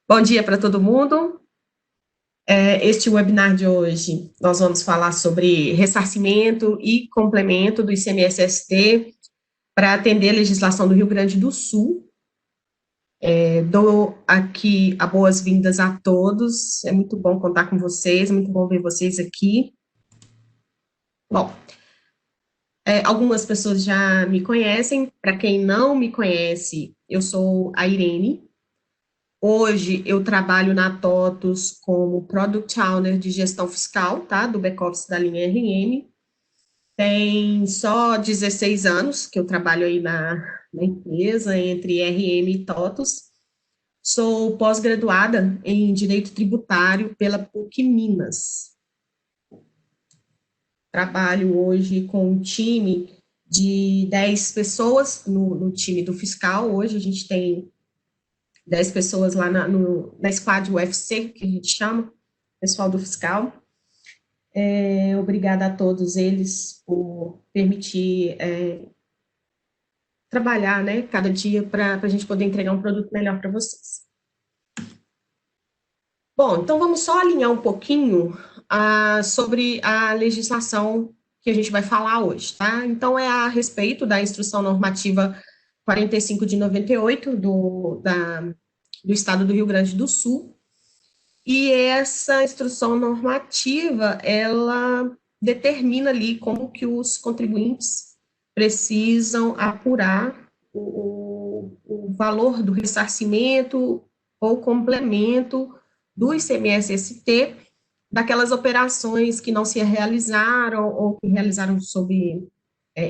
Bom dia para todo mundo. Este webinar de hoje, nós vamos falar sobre ressarcimento e complemento do ICMS-ST para atender a legislação do Rio Grande do Sul. Dou aqui as boas-vindas a todos, é muito bom contar com vocês, é muito bom ver vocês aqui. Bom, algumas pessoas já me conhecem, para quem não me conhece, eu sou a Irene. Hoje eu trabalho na TOTUS como Product Owner de gestão fiscal, tá? Do back-office da linha RM. Tem só 16 anos que eu trabalho aí na empresa, entre RM e TOTUS. Sou pós-graduada em Direito Tributário pela PUC Minas. Trabalho hoje com um time de 10 pessoas no time do fiscal. Hoje a gente tem 10 pessoas lá na squad UFC, que a gente chama, pessoal do fiscal. Obrigada a todos eles por permitir trabalhar, né, cada dia para a gente poder entregar um produto melhor para vocês. Bom, então vamos só alinhar um pouquinho sobre a legislação que a gente vai falar hoje, tá? Então é a respeito da Instrução Normativa 45 de 98 do Estado do Rio Grande do Sul. E essa instrução normativa, ela determina ali como que os contribuintes precisam apurar o valor do ressarcimento ou complemento do ICMS-ST daquelas operações que não se realizaram ou que realizaram sob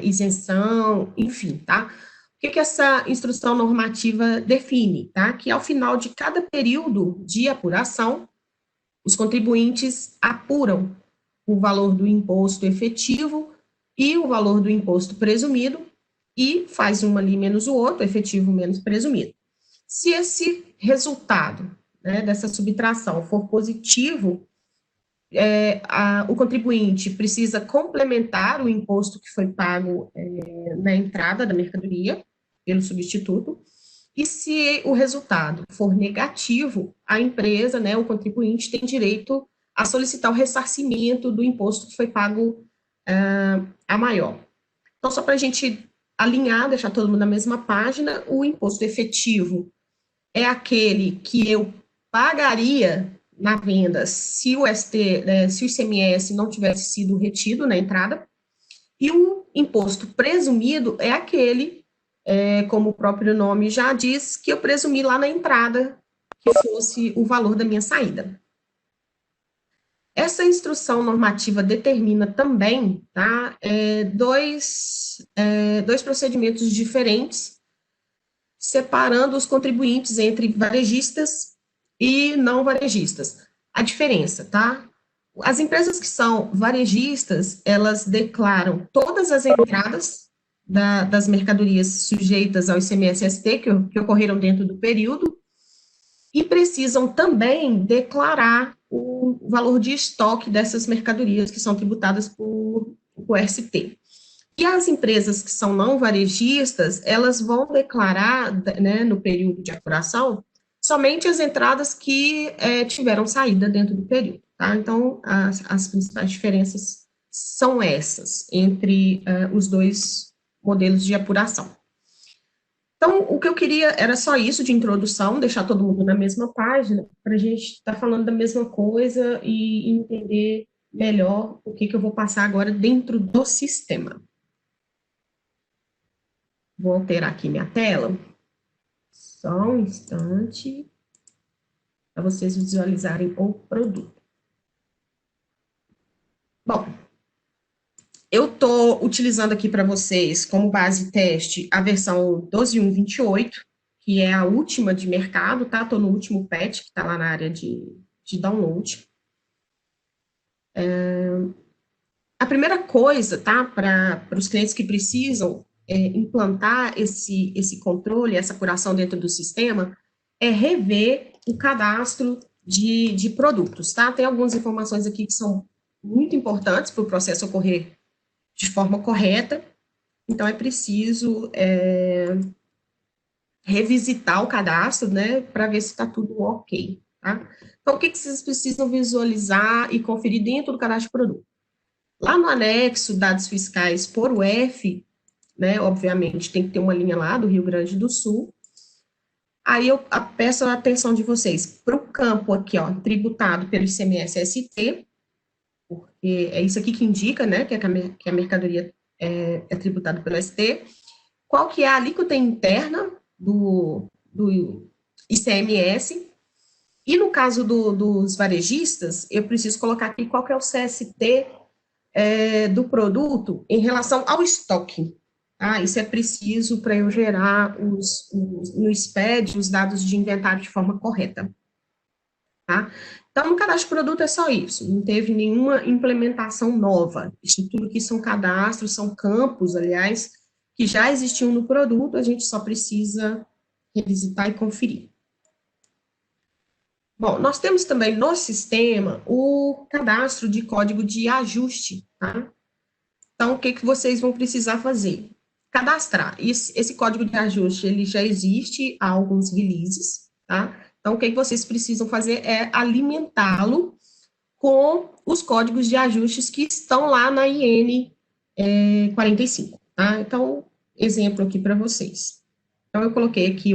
isenção, enfim, tá? O que essa instrução normativa define, tá? Que ao final de cada período de apuração, os contribuintes apuram o valor do imposto efetivo e o valor do imposto presumido e faz um ali menos o outro, efetivo menos presumido. Se esse resultado, né, dessa subtração for positivo, o contribuinte precisa complementar o imposto que foi pago na entrada da mercadoria pelo substituto, e se o resultado for negativo, a empresa, né, o contribuinte, tem direito a solicitar o ressarcimento do imposto que foi pago a maior. Então, só para a gente alinhar, deixar todo mundo na mesma página, o imposto efetivo é aquele que eu pagaria na venda se o ST, né, se o ICMS não tivesse sido retido na entrada, e o imposto presumido é aquele, como o próprio nome já diz, que eu presumi lá na entrada que fosse o valor da minha saída. Essa instrução normativa determina também, tá, dois procedimentos diferentes, separando os contribuintes entre varejistas e não varejistas. A diferença, tá? As empresas que são varejistas, elas declaram todas as entradas das mercadorias sujeitas ao ICMS-ST, que ocorreram dentro do período, e precisam também declarar o valor de estoque dessas mercadorias que são tributadas por ST. E as empresas que são não varejistas, elas vão declarar, né, no período de apuração, somente as entradas que tiveram saída dentro do período, tá? Então, as principais diferenças são essas, entre os dois modelos de apuração. Então, o que eu queria era só isso de introdução, deixar todo mundo na mesma página, para a gente estar falando da mesma coisa e entender melhor o que eu vou passar agora dentro do sistema. Vou alterar aqui minha tela. Só um instante, para vocês visualizarem o produto. Bom, eu estou utilizando aqui para vocês, como base teste, a versão 12.1.28, que é a última de mercado, tá? Estou no último patch, que está lá na área de download. A primeira coisa, tá? Para os clientes que precisam implantar esse controle, essa curação dentro do sistema, é rever o cadastro de produtos, tá? Tem algumas informações aqui que são muito importantes para o processo ocorrer de forma correta, então é preciso revisitar o cadastro, né, para ver se está tudo ok, tá? Então, o que vocês precisam visualizar e conferir dentro do cadastro de produto? Lá no anexo, dados fiscais por UF, né, obviamente, tem que ter uma linha lá do Rio Grande do Sul. Aí eu peço a atenção de vocês para o campo aqui, ó, tributado pelo ICMS-ST, porque é isso aqui que indica, né, que a mercadoria é tributada pelo ST. Qual que é a alíquota interna do ICMS? E no caso dos varejistas, eu preciso colocar aqui qual que é o CST do produto em relação ao estoque. Tá? Isso é preciso para eu gerar no SPED os dados de inventário de forma correta. Tá? Então, no cadastro de produto é só isso, não teve nenhuma implementação nova. Isso tudo que são cadastros, são campos, aliás, que já existiam no produto, a gente só precisa revisitar e conferir. Bom, nós temos também no sistema o cadastro de código de ajuste, tá? Então, o que vocês vão precisar fazer? Cadastrar. Esse código de ajuste, ele já existe há alguns releases, tá? Então, o que vocês precisam fazer é alimentá-lo com os códigos de ajustes que estão lá na IN 45, tá? Então, exemplo aqui para vocês. Então, eu coloquei aqui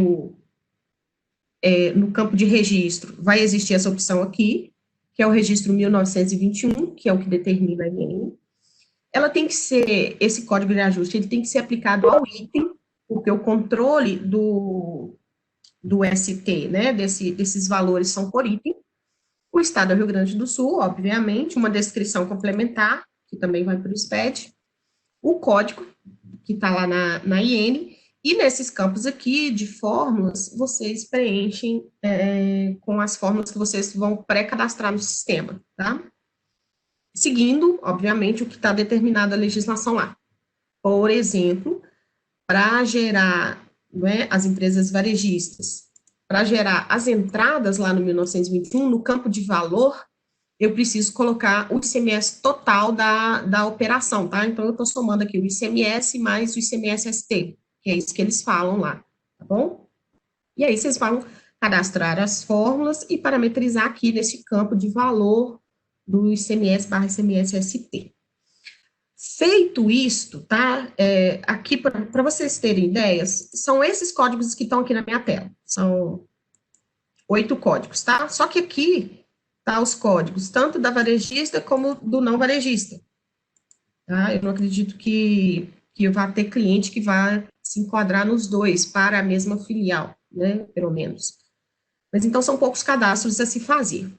no campo de registro, vai existir essa opção aqui, que é o registro 1921, que é o que determina a IN. Ela tem que ser, esse código de ajuste, ele tem que ser aplicado ao item, porque o controle do ST, né, desses valores são por item. O estado é o Rio Grande do Sul, obviamente, uma descrição complementar, que também vai para o SPED, o código, que está lá na IN, e nesses campos aqui de fórmulas, vocês preenchem com as fórmulas que vocês vão pré-cadastrar no sistema, tá? Seguindo, obviamente, o que está determinado a legislação lá. Por exemplo, para gerar, né, as empresas varejistas, para gerar as entradas lá no 1921, no campo de valor, eu preciso colocar o ICMS total da operação, tá? Então, eu estou somando aqui o ICMS mais o ICMS-ST, que é isso que eles falam lá, tá bom? E aí, vocês vão cadastrar as fórmulas e parametrizar aqui nesse campo de valor do ICMS barra ICMS-ST. Feito isto, tá? Aqui, para vocês terem ideias, são esses códigos que estão aqui na minha tela. São 8 códigos, tá? Só que aqui tá os códigos, tanto da varejista como do não varejista. Tá? Eu não acredito que vá ter cliente que vá se enquadrar nos dois para a mesma filial, né? Pelo menos. Mas então são poucos cadastros a se fazer.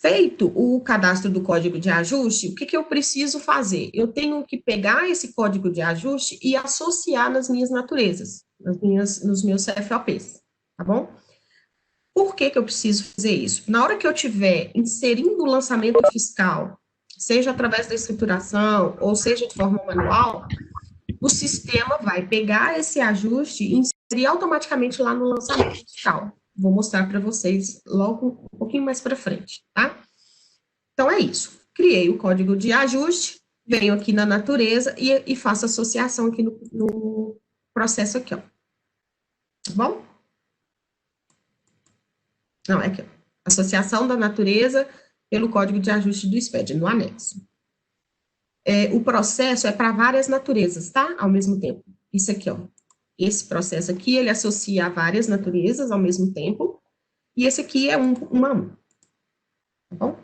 Feito o cadastro do código de ajuste, o que eu preciso fazer? Eu tenho que pegar esse código de ajuste e associar nas minhas naturezas, nos meus CFOPs, tá bom? Por que eu preciso fazer isso? Na hora que eu estiver inserindo o lançamento fiscal, seja através da escrituração ou seja de forma manual, o sistema vai pegar esse ajuste e inserir automaticamente lá no lançamento fiscal. Vou mostrar para vocês logo um pouquinho mais para frente, tá? Então, é isso. Criei o código de ajuste, venho aqui na natureza e faço associação aqui no processo aqui, ó. Tá bom? Não, é aqui, ó. Associação da natureza pelo código de ajuste do SPED, no anexo. O processo é para várias naturezas, tá? Ao mesmo tempo. Isso aqui, ó. Esse processo aqui, ele associa a várias naturezas ao mesmo tempo, e esse aqui é uma a um. Tá bom?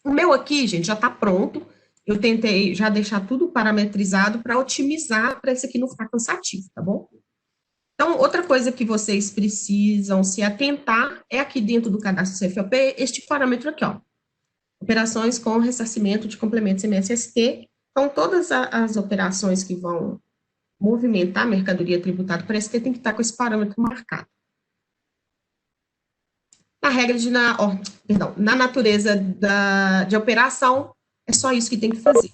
O meu aqui, gente, já está pronto. Eu tentei já deixar tudo parametrizado para otimizar, para esse aqui não ficar cansativo, tá bom? Então, outra coisa que vocês precisam se atentar é aqui dentro do cadastro CFOP, este parâmetro aqui, ó. Operações com ressarcimento de complementos MSST. Então, todas as operações que vão movimentar a mercadoria tributada para ST tem que estar com esse parâmetro marcado. Na regra na natureza de operação, é só isso que tem que fazer.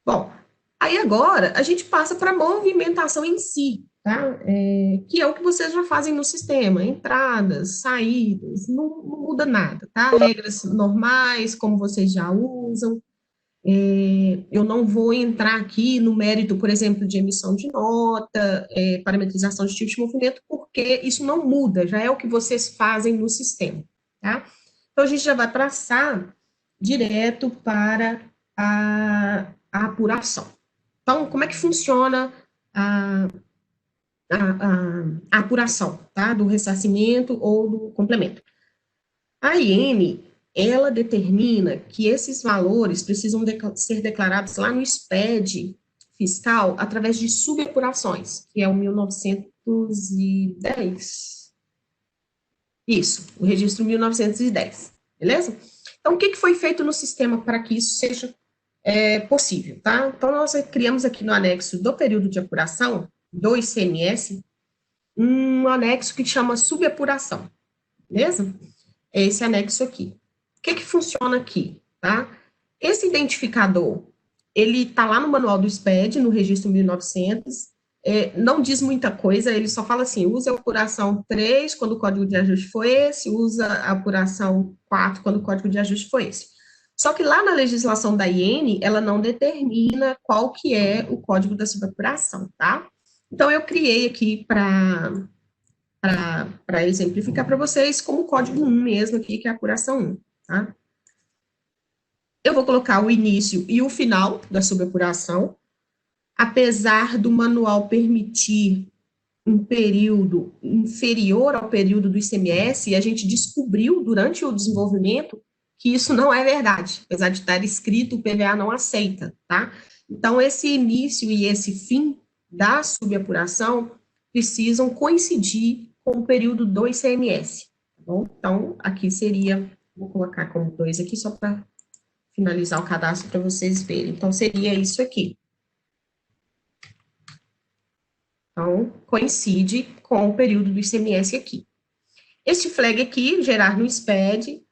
Bom, aí agora a gente passa para a movimentação em si, tá? Que é o que vocês já fazem no sistema, entradas, saídas, não muda nada, tá? Regras normais, como vocês já usam. Eu não vou entrar aqui no mérito, por exemplo, de emissão de nota, parametrização de tipo de movimento, porque isso não muda, já é o que vocês fazem no sistema, tá? Então, a gente já vai passar direto para a apuração. Então, como é que funciona a, a apuração, tá? Do ressarcimento ou do complemento? A IN, ela determina que esses valores precisam ser declarados lá no SPED fiscal através de subapurações, que é o 1910. Isso, o registro 1910, beleza? Então, o que foi feito no sistema para que isso seja possível, tá? Então, nós criamos aqui no anexo do período de apuração, do ICMS, um anexo que chama subapuração, beleza? É esse anexo aqui. O que funciona aqui, tá? Esse identificador, ele tá lá no manual do SPED, no registro 1900, não diz muita coisa, ele só fala assim, usa a apuração 3 quando o código de ajuste for esse, usa a apuração 4 quando o código de ajuste for esse. Só que lá na legislação da IN, ela não determina qual que é o código da subapuração, tá? Então, eu criei aqui para exemplificar para vocês como código 1 mesmo aqui, que é a apuração 1, tá? Eu vou colocar o início e o final da subapuração, apesar do manual permitir um período inferior ao período do ICMS, e a gente descobriu durante o desenvolvimento que isso não é verdade, apesar de estar escrito, o PVA não aceita, tá? Então, esse início e esse fim da subapuração precisam coincidir com o período do ICMS, tá bom? Então, aqui seria, vou colocar como 2 aqui, só para finalizar o cadastro para vocês verem. Então, seria isso aqui. Então, coincide com o período do ICMS aqui. Este flag aqui, gerar no SPED,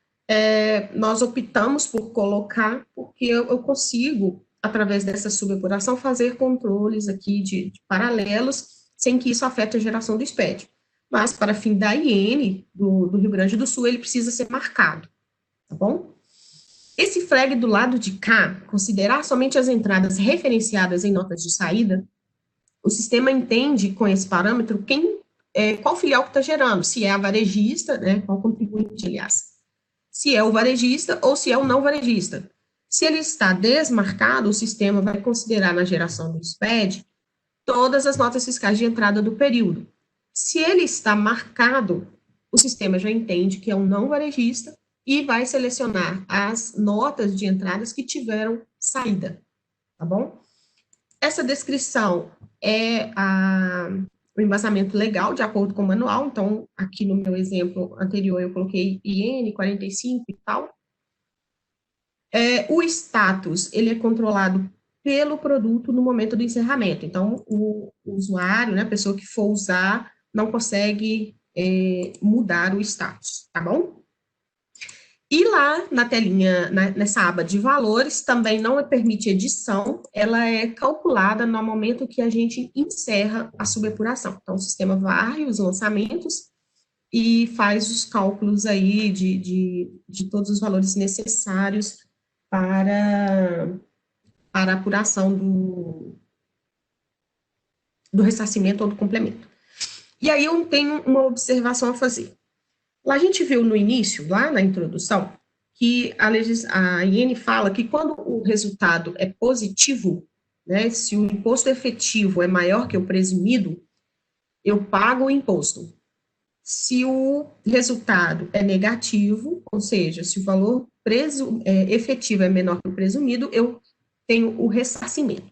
nós optamos por colocar, porque eu consigo, através dessa subapuração, fazer controles aqui de paralelos, sem que isso afete a geração do SPED. Mas, para fim da IN do Rio Grande do Sul, ele precisa ser marcado, tá bom? Esse flag do lado de cá, considerar somente as entradas referenciadas em notas de saída, o sistema entende com esse parâmetro qual filial que está gerando, se é a varejista, né, qual contribuinte, aliás, se é o varejista ou se é o não varejista. Se ele está desmarcado, o sistema vai considerar na geração do SPED todas as notas fiscais de entrada do período. Se ele está marcado, o sistema já entende que é um não varejista e vai selecionar as notas de entradas que tiveram saída, tá bom? Essa descrição é o embasamento legal, de acordo com o manual, então, aqui no meu exemplo anterior, eu coloquei IN 45 e tal. O status, ele é controlado pelo produto no momento do encerramento, então, o usuário, né, a pessoa que for usar, não consegue mudar o status, tá bom? E lá na telinha, nessa aba de valores, também não permite edição, ela é calculada no momento que a gente encerra a subapuração. Então, o sistema varre os lançamentos e faz os cálculos aí de todos os valores necessários para a apuração do ressarcimento ou do complemento. E aí eu tenho uma observação a fazer. Lá a gente viu no início, lá na introdução, que a IN fala que quando o resultado é positivo, né, se o imposto efetivo é maior que o presumido, eu pago o imposto. Se o resultado é negativo, ou seja, se o valor efetivo é menor que o presumido, eu tenho o ressarcimento.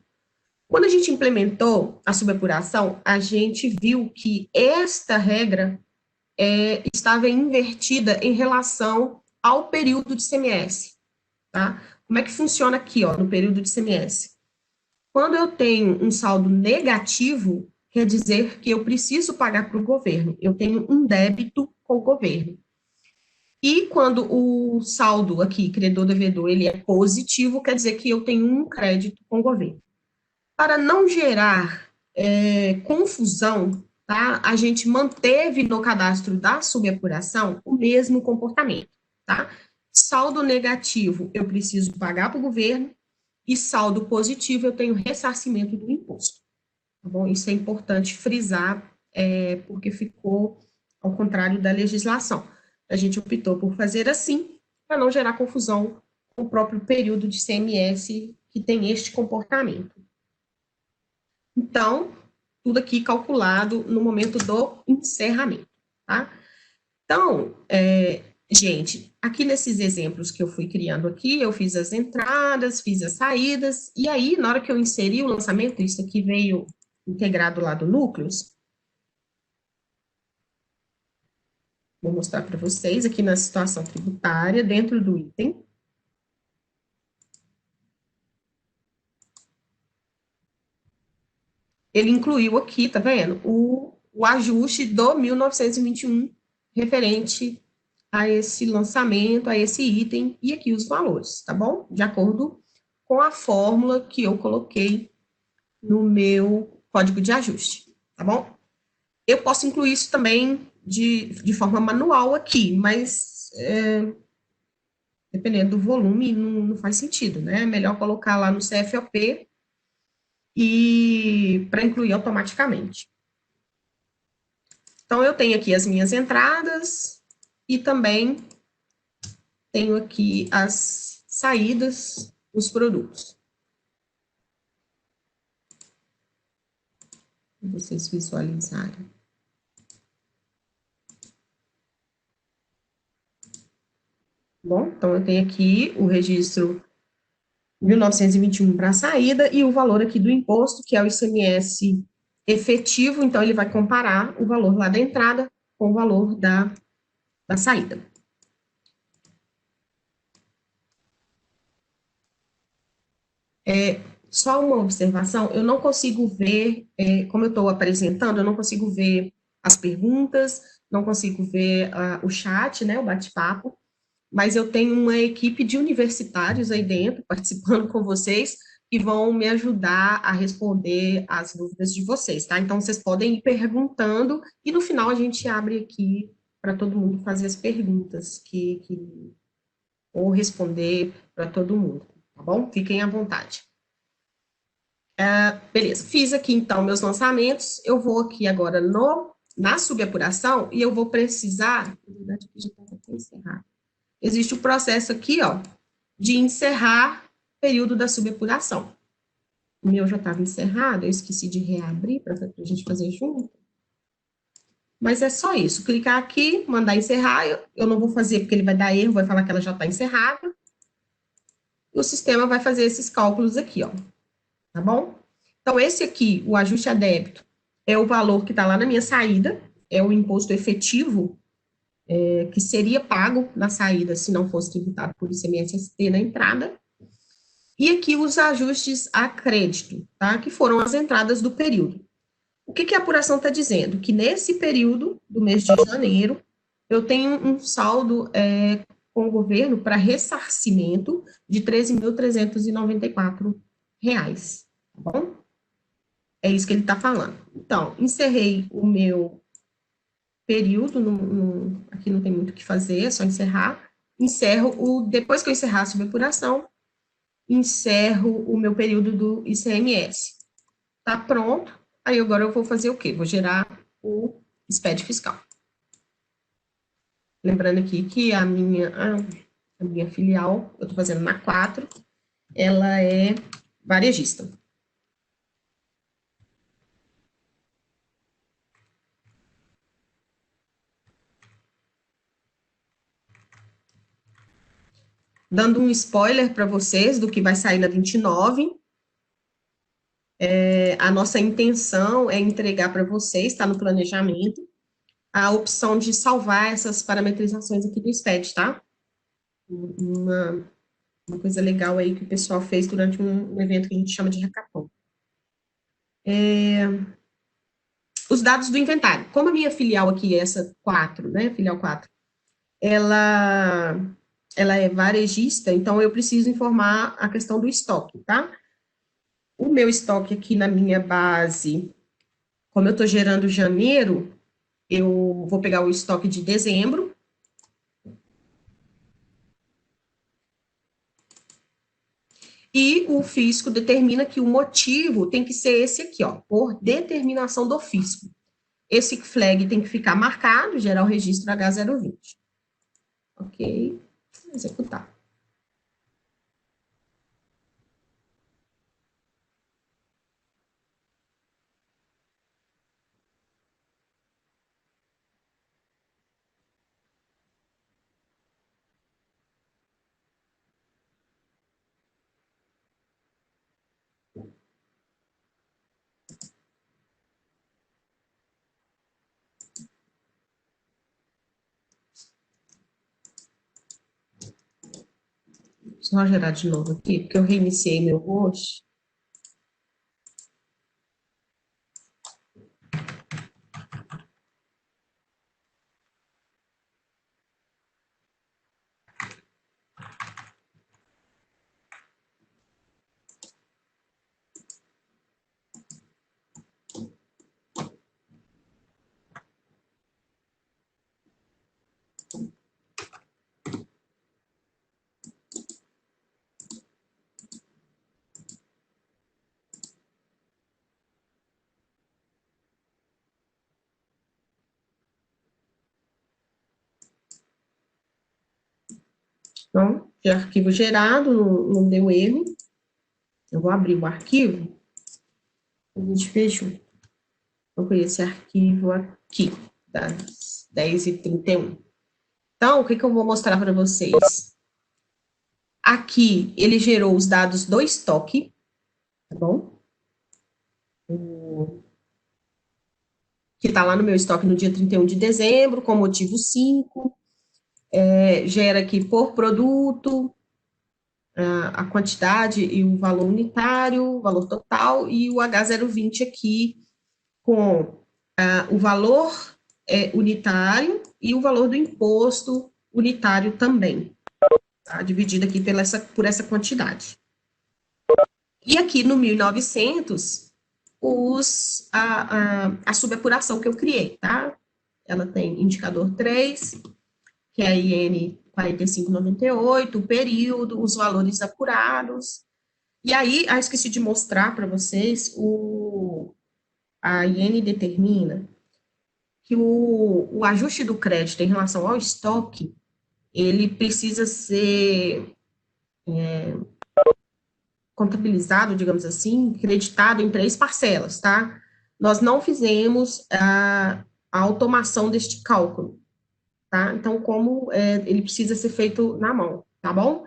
Quando a gente implementou a subapuração, a gente viu que esta regra estava invertida em relação ao período de ICMS, tá? Como é que funciona aqui, ó, no período de ICMS? Quando eu tenho um saldo negativo, quer dizer que eu preciso pagar para o governo, eu tenho um débito com o governo. E quando o saldo aqui, credor-devedor, ele é positivo, quer dizer que eu tenho um crédito com o governo. Para não gerar confusão, tá? A gente manteve no cadastro da subapuração o mesmo comportamento, tá? Saldo negativo, eu preciso pagar para o governo. e saldo positivo, eu tenho ressarcimento do imposto. Tá bom? Isso é importante frisar, porque ficou ao contrário da legislação. A gente optou por fazer assim, para não gerar confusão com o próprio período de CMS que tem este comportamento. Então, tudo aqui calculado no momento do encerramento, tá? Então, gente, aqui nesses exemplos que eu fui criando aqui, eu fiz as entradas, fiz as saídas, e aí, na hora que eu inseri o lançamento, isso aqui veio integrado lá do Núcleos. Vou mostrar para vocês aqui na situação tributária, dentro do item. Ele incluiu aqui, tá vendo? O ajuste do 1921 referente a esse lançamento, a esse item, e aqui os valores, tá bom? De acordo com a fórmula que eu coloquei no meu código de ajuste, tá bom? Eu posso incluir isso também de forma manual aqui, mas dependendo do volume, não faz sentido, né? É melhor colocar lá no CFOP e para incluir automaticamente. Então, eu tenho aqui as minhas entradas e também tenho aqui as saídas dos produtos. Para vocês visualizarem. Bom, então eu tenho aqui o registro 1921 para a saída e o valor aqui do imposto, que é o ICMS efetivo, então ele vai comparar o valor lá da entrada com o valor da saída. Só uma observação, eu não consigo ver, como eu estou apresentando, eu não consigo ver as perguntas, não consigo ver o chat, né, o bate-papo, mas eu tenho uma equipe de universitários aí dentro, participando com vocês, que vão me ajudar a responder as dúvidas de vocês, tá? Então, vocês podem ir perguntando, e no final a gente abre aqui para todo mundo fazer as perguntas, ou responder para todo mundo, tá bom? Fiquem à vontade. Beleza, fiz aqui então meus lançamentos, eu vou aqui agora na subapuração, e eu vou precisar, na verdade aqui já está até encerrado. Existe o processo aqui, ó, de encerrar o período da subapuração. O meu já estava encerrado, eu esqueci de reabrir para a gente fazer junto. Mas é só isso, clicar aqui, mandar encerrar, eu não vou fazer porque ele vai dar erro, vai falar que ela já está encerrada. E o sistema vai fazer esses cálculos aqui, ó, tá bom? Então, esse aqui, o ajuste a débito, é o valor que está lá na minha saída, é o imposto efetivo que seria pago na saída se não fosse tributado por ICMS-ST na entrada. E aqui os ajustes a crédito, tá? Que foram as entradas do período. O que a apuração está dizendo? Que nesse período do mês de janeiro, eu tenho um saldo com o governo para ressarcimento de R$ 13.394, tá bom? É isso que ele está falando. Então, encerrei o meu período, aqui não tem muito o que fazer, é só encerrar. Depois que eu encerrar a subapuração, encerro o meu período do ICMS. Tá pronto, aí agora eu vou fazer o quê? Vou gerar o SPED fiscal. Lembrando aqui que a minha filial, eu estou fazendo na 4, ela é varejista. Dando um spoiler para vocês do que vai sair na 29, a nossa intenção é entregar para vocês, está no planejamento, a opção de salvar essas parametrizações aqui do SPED, tá? Uma coisa legal aí que o pessoal fez durante um evento que a gente chama de hackathon. Os dados do inventário. Como a minha filial aqui, essa 4, né, filial 4, ela é varejista, então eu preciso informar a questão do estoque, tá? O meu estoque aqui na minha base, como eu estou gerando janeiro, eu vou pegar o estoque de dezembro. E o fisco determina que o motivo tem que ser esse aqui, ó, por determinação do fisco. Esse flag tem que ficar marcado, gerar o registro H020. Ok? Executar. Só gerar de novo aqui, porque eu reiniciei meu host. Então, de arquivo gerado, não deu erro. Eu vou abrir o arquivo. A gente fechou. Vou colher esse arquivo aqui, das 10h31. Então, o que eu vou mostrar para vocês? Aqui, ele gerou os dados do estoque, tá bom? Que está lá no meu estoque no dia 31 de dezembro, com motivo 5. Gera aqui por produto, a quantidade e o valor unitário, o valor total, e o H020 aqui com o valor unitário e o valor do imposto unitário também, tá? Dividido aqui por essa quantidade. E aqui no 1900, a subapuração que eu criei, tá? Ela tem indicador 3, que é a IN 4598, o período, os valores apurados. E aí, esqueci de mostrar para vocês, a IN determina que o ajuste do crédito em relação ao estoque, ele precisa ser contabilizado, digamos assim, creditado em 3 parcelas, tá? Nós não fizemos a automação deste cálculo, tá? Então, como ele precisa ser feito na mão, tá bom?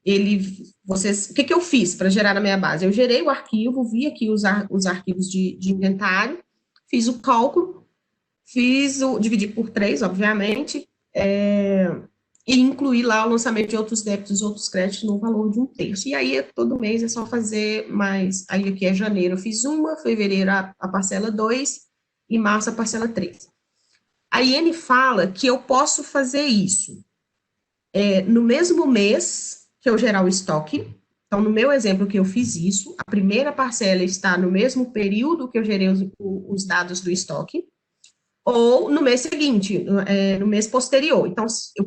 O que eu fiz para gerar na minha base? Eu gerei o arquivo, vi aqui os arquivos de inventário, fiz o cálculo, dividi por 3, obviamente, e incluir lá o lançamento de outros débitos, outros créditos no valor de 1/3. E aí, todo mês é só fazer mais. Aí, aqui é janeiro, eu fiz uma, fevereiro a parcela 2 e março a parcela 3. A IN fala que eu posso fazer isso no mesmo mês que eu gerar o estoque. Então, no meu exemplo que eu fiz isso, a primeira parcela está no mesmo período que eu gerei os dados do estoque, ou no mês seguinte, no mês posterior. Então, eu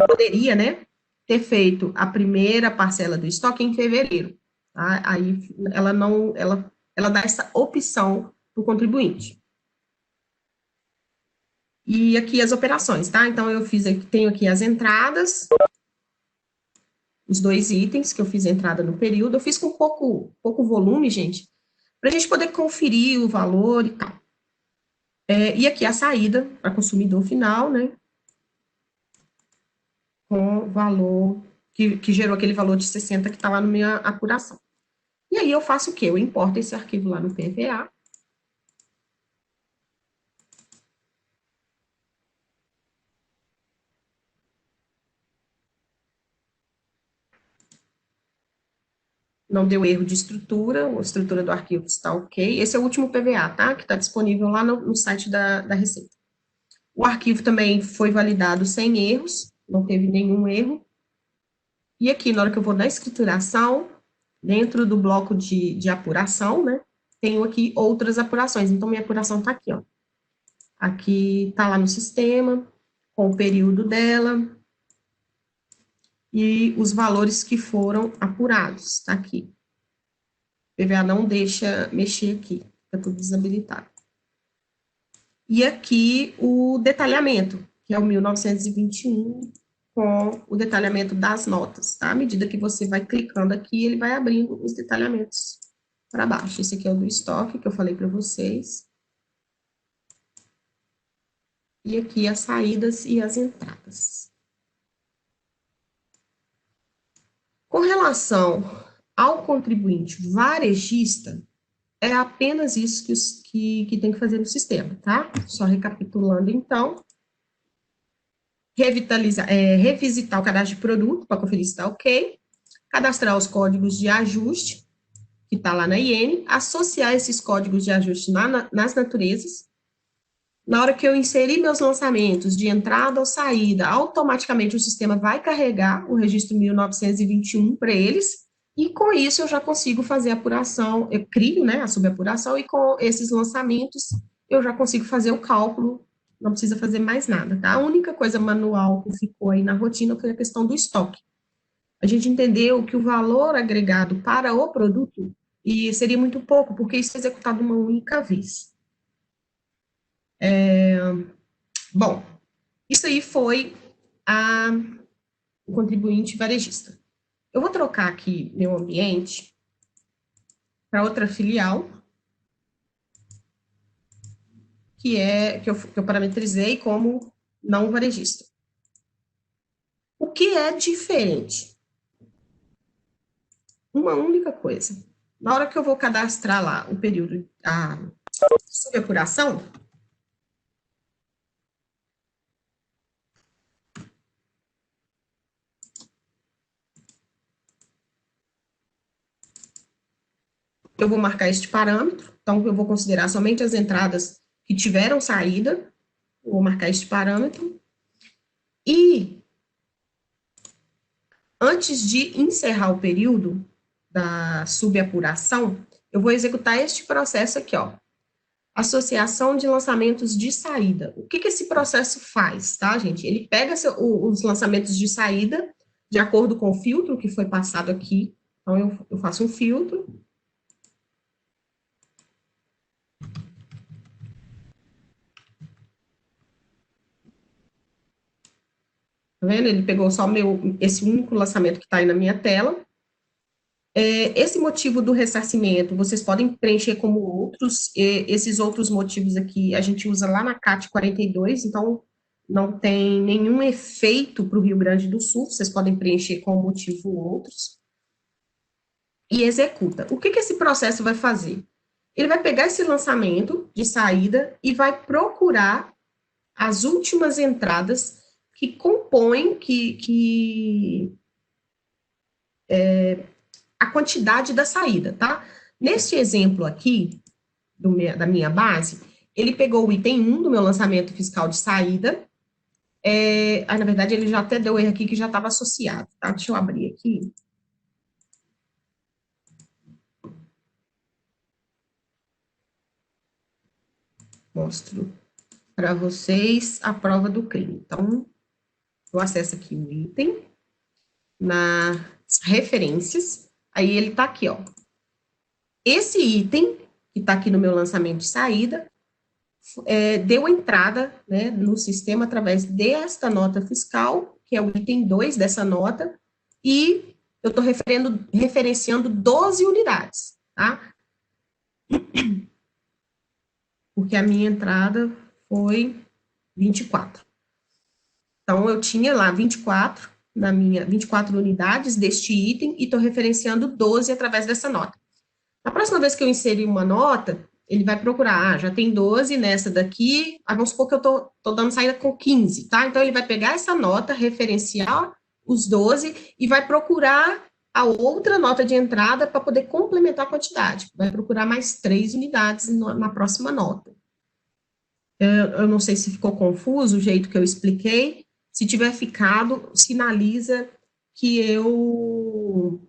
poderia, né, ter feito a primeira parcela do estoque em fevereiro. Tá? Aí ela dá essa opção para o contribuinte. E aqui as operações, tá? Então, tenho aqui as entradas, os 2 itens que eu fiz a entrada no período. Eu fiz com pouco volume, gente, para a gente poder conferir o valor e tal. E aqui a saída para consumidor final, né? Com o valor que gerou aquele valor de 60 que está lá na minha apuração. E aí eu faço o quê? Eu importo esse arquivo lá no PVA. Não deu erro de estrutura, a estrutura do arquivo está ok. Esse é o último PVA, tá? Que está disponível lá no site da Receita. O arquivo também foi validado sem erros, não teve nenhum erro. E aqui, na hora que eu vou na escrituração, dentro do bloco de apuração, né? Tenho aqui outras apurações. Então, minha apuração está aqui, ó. Aqui está lá no sistema, com o período dela. e os valores que foram apurados, tá aqui. O PVA não deixa mexer aqui, tá tudo desabilitado. E aqui o detalhamento, que é o 1921, com o detalhamento das notas, tá? À medida que você vai clicando aqui, ele vai abrindo os detalhamentos para baixo. Esse aqui é o do estoque, que eu falei para vocês. E aqui as saídas e as entradas. Com relação ao contribuinte varejista, é apenas isso que tem que fazer no sistema, tá? Só recapitulando, então. Revisitar o cadastro de produto para conferir se está ok. Cadastrar os códigos de ajuste, que está lá na IN. Associar esses códigos de ajuste nas naturezas. Na hora que eu inserir meus lançamentos de entrada ou saída, automaticamente o sistema vai carregar o registro 1921 para eles, e com isso eu já consigo fazer a apuração, eu crio, né, a subapuração, e com esses lançamentos eu já consigo fazer o cálculo, não precisa fazer mais nada, tá? A única coisa manual que ficou aí na rotina foi a questão do estoque. A gente entendeu que o valor agregado para o produto e seria muito pouco, porque isso é executado uma única vez. Bom, isso aí foi o contribuinte varejista. Eu vou trocar aqui meu ambiente para outra filial, que eu parametrizei como não varejista. O que é diferente? Uma única coisa. Na hora que eu vou cadastrar lá o período, a subapuração, eu vou marcar este parâmetro, então eu vou considerar somente as entradas que tiveram saída, vou marcar este parâmetro, e antes de encerrar o período da subapuração, eu vou executar este processo aqui, ó, associação de lançamentos de saída. O que esse processo faz, tá, gente? Ele pega os lançamentos de saída, de acordo com o filtro que foi passado aqui, então eu faço um filtro, tá vendo? Ele pegou só esse único lançamento que está aí na minha tela. Esse motivo do ressarcimento, vocês podem preencher como outros, esses outros motivos aqui a gente usa lá na CAT 42, então não tem nenhum efeito para o Rio Grande do Sul, vocês podem preencher com motivo outros, e executa. O que esse processo vai fazer? Ele vai pegar esse lançamento de saída e vai procurar as últimas entradas que compõem, a quantidade da saída, tá? Neste exemplo aqui, da minha base, ele pegou o item 1 do meu lançamento fiscal de saída, na verdade, ele já até deu erro aqui que já estava associado, tá? Deixa eu abrir aqui. Mostro para vocês a prova do crime. Então, eu acesso aqui o item, nas referências, aí ele está aqui, ó. Esse item, que está aqui no meu lançamento de saída, deu entrada, né, no sistema através desta nota fiscal, que é o item 2 dessa nota, e eu estou referenciando 12 unidades, tá? Porque a minha entrada foi 24. Então, eu tinha lá 24 24 unidades deste item e estou referenciando 12 através dessa nota. Na próxima vez que eu inserir uma nota, ele vai procurar, já tem 12 nessa daqui, vamos supor que eu tô dando saída com 15, tá? Então, ele vai pegar essa nota, referenciar os 12 e vai procurar a outra nota de entrada para poder complementar a quantidade. Vai procurar mais 3 unidades na próxima nota. Eu não sei se ficou confuso o jeito que eu expliquei. Se tiver ficado, sinaliza que eu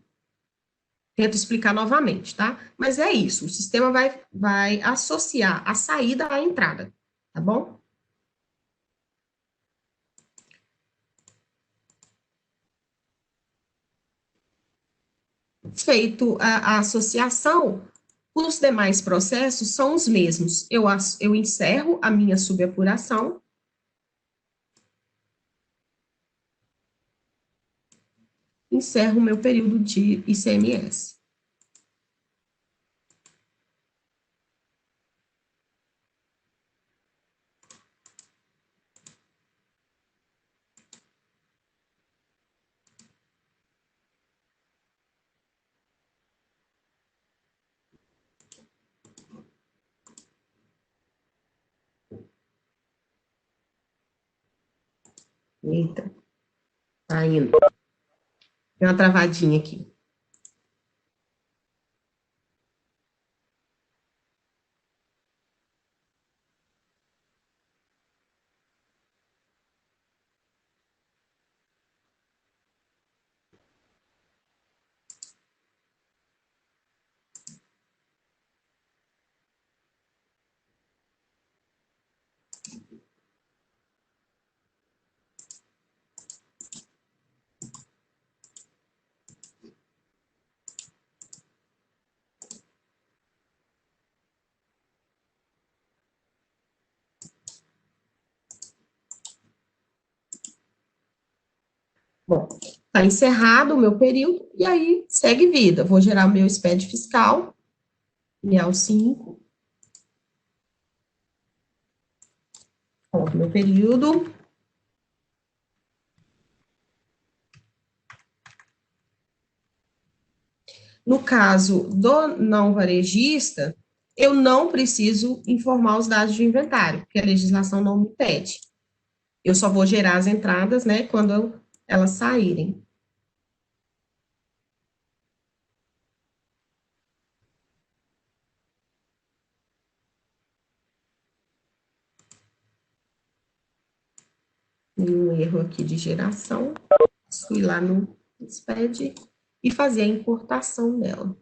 tento explicar novamente, tá? Mas é isso, o sistema vai associar a saída à entrada, tá bom? Feito a associação, os demais processos são os mesmos. Eu encerro a minha subapuração, encerro o meu período de ICMS. Eita, tá indo. Tem uma travadinha aqui. Bom, está encerrado o meu período, e aí segue vida. Vou gerar o meu SPED fiscal, IAL 5, coloco meu período. No caso do não varejista, eu não preciso informar os dados de inventário, porque a legislação não me pede. Eu só vou gerar as entradas, né, quando elas saírem. Tem um erro aqui de geração. Fui lá no SPED e fazer a importação dela.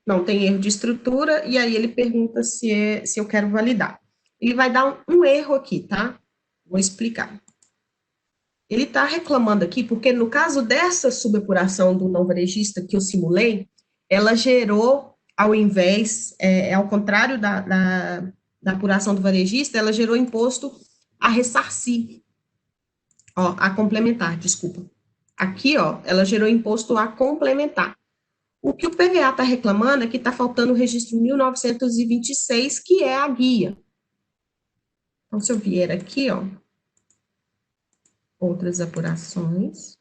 Não tem erro de estrutura, e aí ele pergunta se eu quero validar. Ele vai dar um erro aqui, tá? Vou explicar. Ele está reclamando aqui porque, no caso dessa subapuração do não varejista que eu simulei, ela gerou, ao invés, ao contrário da apuração do varejista, ela gerou imposto a ressarcir, ó, a complementar, desculpa. Aqui, ó, ela gerou imposto a complementar. O que o PVA está reclamando é que está faltando o registro 1926, que é a guia. Então, se eu vier aqui, ó, outras apurações.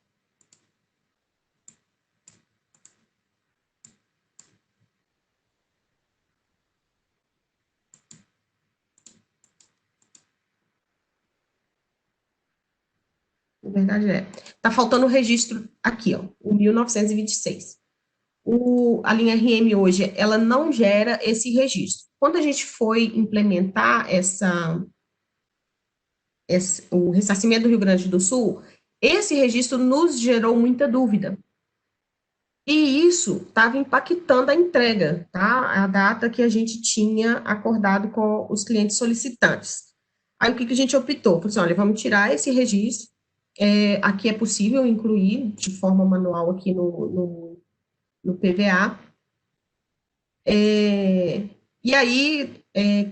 Na verdade, tá faltando o registro aqui, ó, o 1926. A linha RM hoje, ela não gera esse registro. Quando a gente foi implementar o ressarcimento do Rio Grande do Sul, esse registro nos gerou muita dúvida. E isso estava impactando a entrega, tá? A data que a gente tinha acordado com os clientes solicitantes. Aí o que a gente optou? Falei assim, olha, vamos tirar esse registro. Aqui é possível incluir de forma manual aqui no PVA. E aí,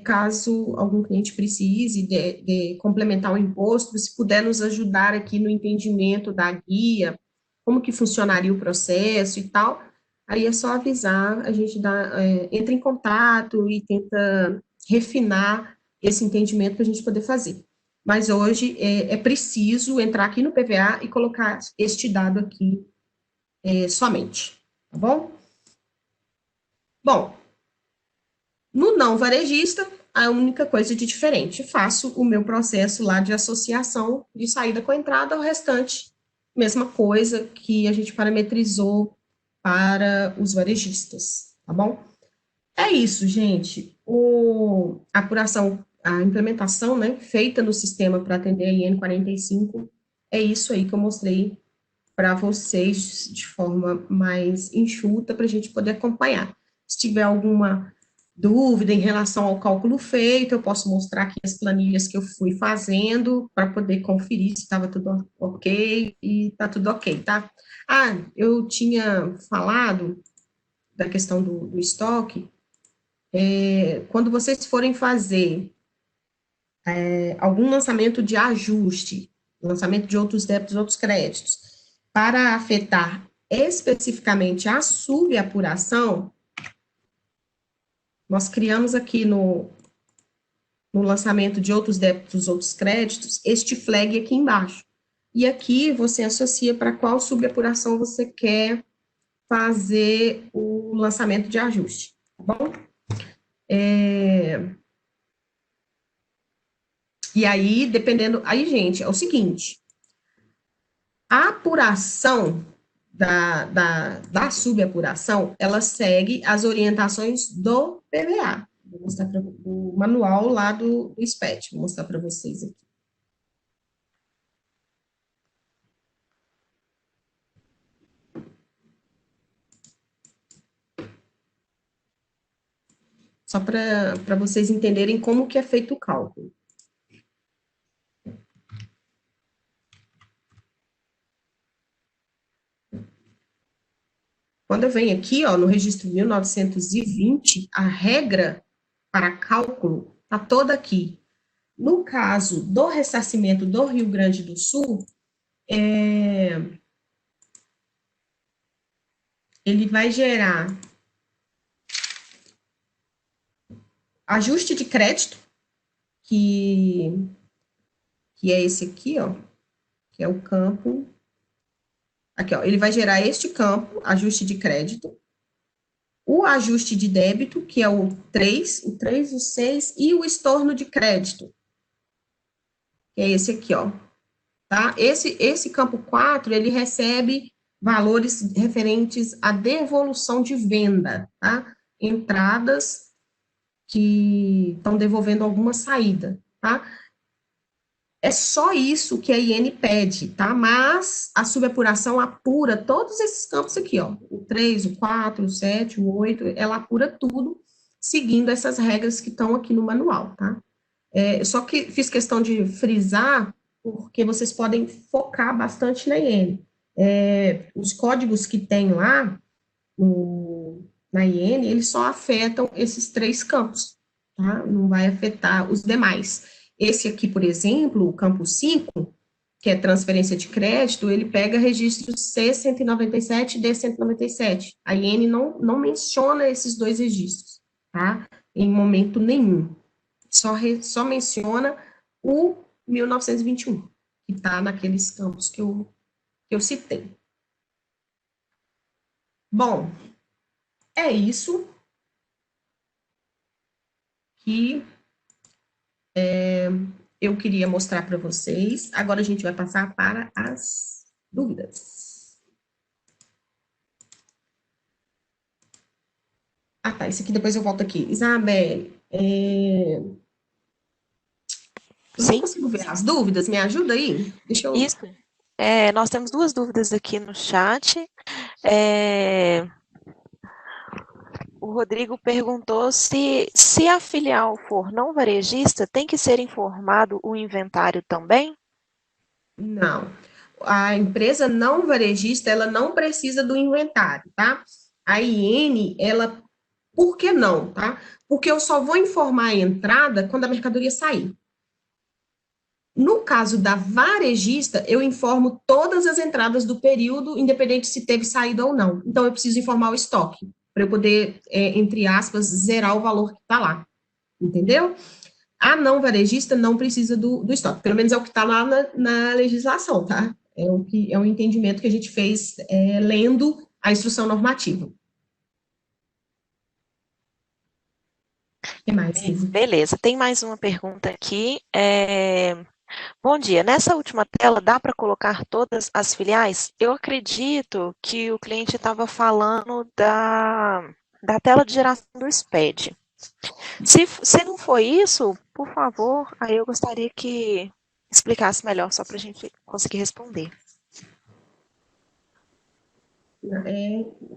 caso algum cliente precise de complementar o imposto, se puder nos ajudar aqui no entendimento da guia, como que funcionaria o processo e tal, aí é só avisar, a gente entra em contato e tenta refinar esse entendimento para a gente poder fazer. Mas hoje é preciso entrar aqui no PVA e colocar este dado aqui somente, tá bom? Bom, no não varejista, a única coisa de diferente, faço o meu processo lá de associação de saída com entrada, o restante, mesma coisa que a gente parametrizou para os varejistas, tá bom? É isso, gente. A apuração, a implementação, né, feita no sistema para atender a IN 45, é isso aí que eu mostrei para vocês de forma mais enxuta, para a gente poder acompanhar. Se tiver alguma dúvida em relação ao cálculo feito, eu posso mostrar aqui as planilhas que eu fui fazendo para poder conferir se estava tudo ok e está tudo ok, tá? Ah, eu tinha falado da questão do estoque. Quando vocês forem fazer algum lançamento de ajuste, lançamento de outros débitos, outros créditos, para afetar especificamente a subapuração, nós criamos aqui no lançamento de outros débitos, outros créditos, este flag aqui embaixo. E aqui você associa para qual subapuração você quer fazer o lançamento de ajuste, tá bom? E aí, dependendo... Aí, gente, é o seguinte, a apuração da subapuração, ela segue as orientações do PVA. Vou mostrar o manual lá do SPET, vou mostrar para vocês aqui. Só para vocês entenderem como que é feito o cálculo. Quando eu venho aqui, ó, no registro 1920, a regra para cálculo está toda aqui. No caso do ressarcimento do Rio Grande do Sul, ele vai gerar ajuste de crédito, que é esse aqui, ó, que é o campo. Aqui, ó, ele vai gerar este campo, ajuste de crédito, o ajuste de débito, que é o 3, o 6, e o estorno de crédito, que é esse aqui, ó, tá? Esse campo 4, ele recebe valores referentes à devolução de venda, tá? Entradas que estão devolvendo alguma saída, tá? É só isso que a IN pede, tá? Mas a subapuração apura todos esses campos aqui, ó. O 3, o 4, o 7, o 8, ela apura tudo seguindo essas regras que estão aqui no manual, tá? Só que fiz questão de frisar, porque vocês podem focar bastante na IN. Os códigos que tem lá na IN, eles só afetam esses 3 campos, tá? Não vai afetar os demais. Esse aqui, por exemplo, o campo 5, que é transferência de crédito, ele pega registros C197 e D197. A IN não menciona esses 2 registros, tá? Em momento nenhum. Só menciona o 1921, que está naqueles campos que eu citei. Bom, é isso que eu queria mostrar para vocês. Agora a gente vai passar para as dúvidas. Ah, tá, esse aqui depois eu volto aqui. Isabelle, eu não consigo ver as dúvidas, me ajuda aí? Deixa eu... Isso. Nós temos 2 dúvidas aqui no chat. O Rodrigo perguntou se a filial for não varejista, tem que ser informado o inventário também? Não. A empresa não varejista, ela não precisa do inventário, tá? A IN, ela... Por que não, tá? Porque eu só vou informar a entrada quando a mercadoria sair. No caso da varejista, eu informo todas as entradas do período, independente se teve saída ou não. Então, eu preciso informar o estoque, para eu poder, entre aspas, zerar o valor que está lá. Entendeu? A não varejista não precisa do estoque, pelo menos é o que está lá na legislação, tá? É o entendimento que a gente fez lendo a instrução normativa. O que mais, Lisa? Beleza, tem mais uma pergunta aqui. Bom dia, nessa última tela dá para colocar todas as filiais? Eu acredito que o cliente estava falando da tela de geração do SPED. Se não foi isso, por favor, aí eu gostaria que explicasse melhor, só para a gente conseguir responder.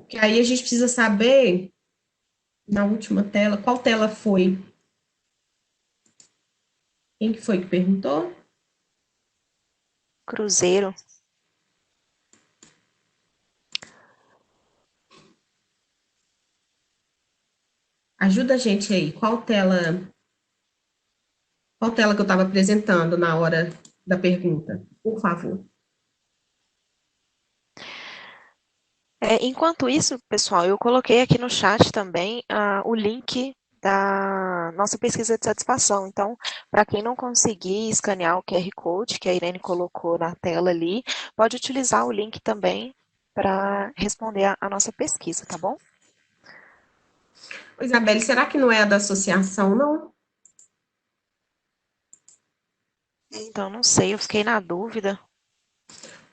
Que aí a gente precisa saber, na última tela, qual tela foi? Quem que foi que perguntou? Cruzeiro. Ajuda a gente aí. Qual tela que eu estava apresentando na hora da pergunta? Por favor. Enquanto isso, pessoal, eu coloquei aqui no chat também o link da nossa pesquisa de satisfação. Então, para quem não conseguir escanear o QR Code que a Irene colocou na tela ali, pode utilizar o link também para responder a nossa pesquisa, tá bom? Isabelle, será que não é a da associação, não? Então, não sei, eu fiquei na dúvida.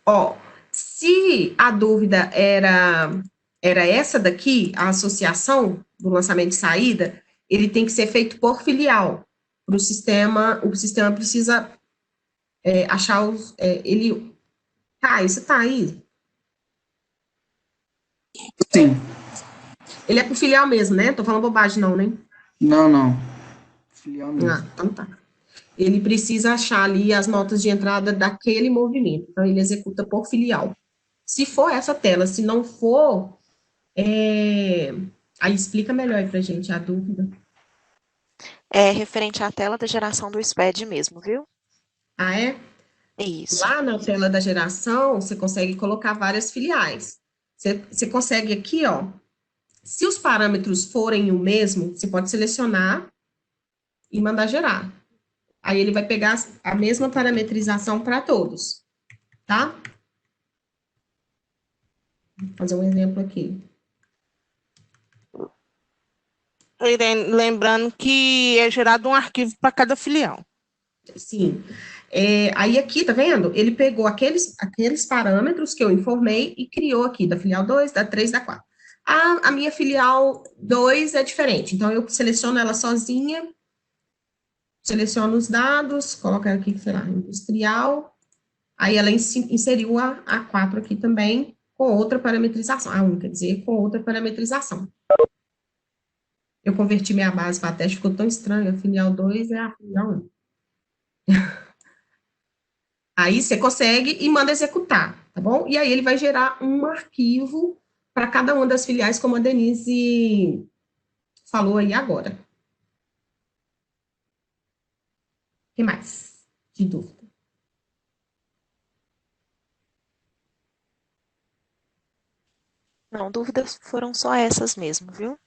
Ó, se a dúvida era essa daqui, a associação do lançamento de saída, ele tem que ser feito por filial. O sistema precisa achar ele. Tá, isso tá aí. Sim. Ele é por filial mesmo, né? Tô falando bobagem, não, né? Não. Filial mesmo. Ah, então tá. Ele precisa achar ali as notas de entrada daquele movimento. Então, ele executa por filial. Se for essa tela, se não for, aí explica melhor aí pra gente a dúvida. É referente à tela da geração do SPED mesmo, viu? Ah, é? Isso. Lá na tela da geração, você consegue colocar várias filiais. Você consegue aqui, ó, se os parâmetros forem o mesmo, você pode selecionar e mandar gerar. Aí ele vai pegar a mesma parametrização para todos, tá? Vou fazer um exemplo aqui. Irene, lembrando que é gerado um arquivo para cada filial. Sim. Aí aqui, tá vendo? Ele pegou aqueles parâmetros que eu informei e criou aqui, da filial 2, da 3, da 4. A minha filial 2 é diferente, então eu seleciono ela sozinha, seleciono os dados, coloco aqui, sei lá, industrial, aí ela inseriu a 4 aqui também, com outra parametrização, a 1, quer dizer, com outra parametrização. Eu converti minha base para teste, ficou tão estranho, a filial 2 é a filial 1. Aí você consegue e manda executar, tá bom? E aí ele vai gerar um arquivo para cada uma das filiais, como a Denise falou aí agora. O que mais de dúvida? Não, dúvidas foram só essas mesmo, viu?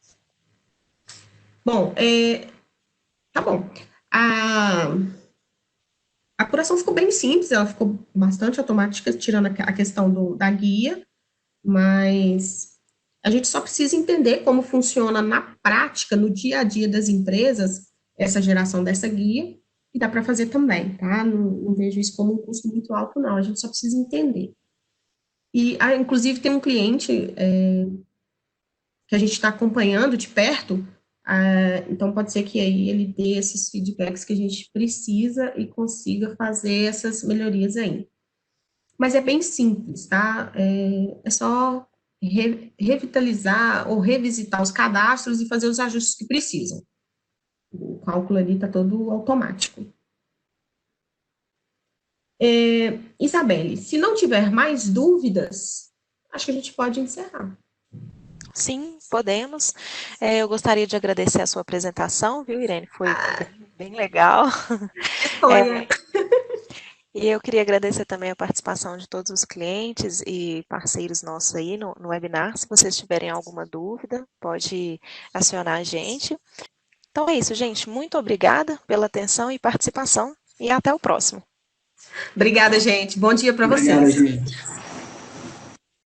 Bom, tá bom. A apuração ficou bem simples, ela ficou bastante automática, tirando a questão da guia, mas a gente só precisa entender como funciona na prática, no dia a dia das empresas, essa geração dessa guia, e dá para fazer também, tá? Não vejo isso como um custo muito alto, não, a gente só precisa entender. E, inclusive, tem um cliente que a gente está acompanhando de perto, então pode ser que aí ele dê esses feedbacks que a gente precisa e consiga fazer essas melhorias aí. Mas é bem simples, tá? É só revitalizar ou revisitar os cadastros e fazer os ajustes que precisam. O cálculo ali está todo automático. Isabelle, se não tiver mais dúvidas, acho que a gente pode encerrar. Sim, podemos. Eu gostaria de agradecer a sua apresentação, viu, Irene? Foi bem legal. Foi. E eu queria agradecer também a participação de todos os clientes e parceiros nossos aí no webinar. Se vocês tiverem alguma dúvida, pode acionar a gente. Então é isso, gente. Muito obrigada pela atenção e participação e até o próximo. Obrigada, gente. Bom dia para vocês. Obrigado, gente.